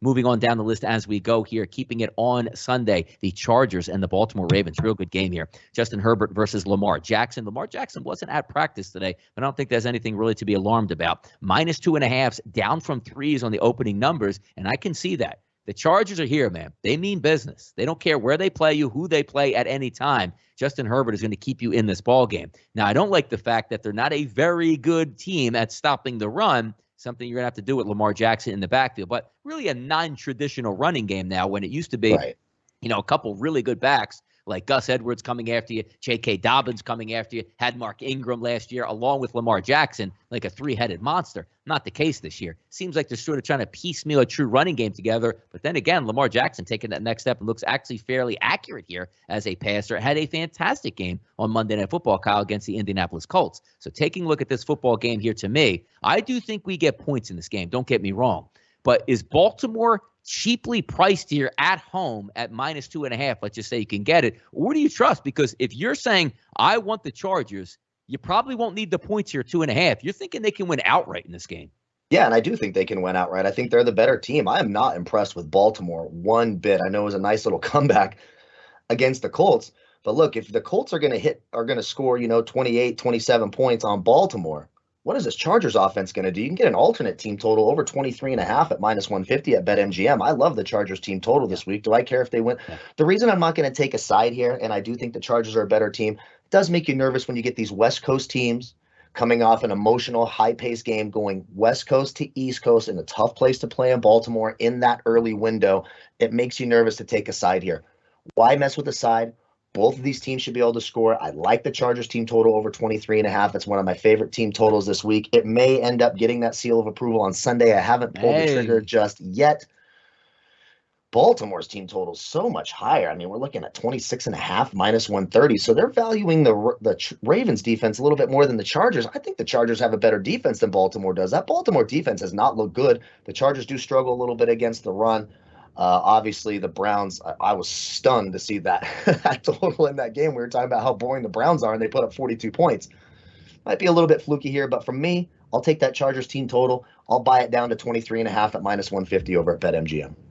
Moving on down the list as we go here, keeping it on Sunday, the Chargers and the Baltimore Ravens. Real good game here. Justin Herbert versus Lamar Jackson. Lamar Jackson wasn't at practice today, but I don't think there's anything really to be alarmed about. -2.5, down from threes on the opening numbers, and I can see that. The Chargers are here, man. They mean business. They don't care where they play you, who they play at any time. Justin Herbert is going to keep you in this ball game. Now, I don't like the fact that they're not a very good team at stopping the run, something you're going to have to do with Lamar Jackson in the backfield, but really a non-traditional running game now when it used to be, Right. a couple really good backs like Gus Edwards coming after you, J.K. Dobbins coming after you, had Mark Ingram last year, along with Lamar Jackson, like a three-headed monster. Not the case this year. Seems like they're sort of trying to piecemeal a true running game together, but then again, Lamar Jackson taking that next step and looks actually fairly accurate here as a passer. Had a fantastic game on Monday Night Football, Kyle, against the Indianapolis Colts. So taking a look at this football game here, to me, I do think we get points in this game. Don't get me wrong. But is Baltimore cheaply priced here at home at -2.5? Let's just say you can get it. Or do you trust? Because if you're saying, I want the Chargers, you probably won't need the points here, 2.5. You're thinking they can win outright in this game. Yeah, and I do think they can win outright. I think they're the better team. I am not impressed with Baltimore one bit. I know it was a nice little comeback against the Colts. But look, if the Colts are going to score, 28, 27 points on Baltimore, what is this Chargers offense going to do? You can get an alternate team total over 23.5 at -150 at BetMGM. I love the Chargers team total this week. Do I care if they win? The reason I'm not going to take a side here, and I do think the Chargers are a better team, it does make you nervous when you get these West Coast teams coming off an emotional, high-paced game going West Coast to East Coast in a tough place to play in Baltimore in that early window. It makes you nervous to take a side here. Why mess with a side? Both of these teams should be able to score. I like the Chargers team total over 23.5. It's one of my favorite team totals this week. It may end up getting that seal of approval on Sunday. I haven't pulled the trigger just yet. Baltimore's team total is so much higher. I mean, we're looking at 26.5 -130. So they're valuing the Ravens defense a little bit more than the Chargers. I think the Chargers have a better defense than Baltimore does. That Baltimore defense has not looked good. The Chargers do struggle a little bit against the run. Obviously, the Browns, I was stunned to see that total in that game. We were talking about how boring the Browns are, and they put up 42 points. Might be a little bit fluky here, but for me, I'll take that Chargers team total. I'll buy it down to 23.5 at -150 over at BetMGM.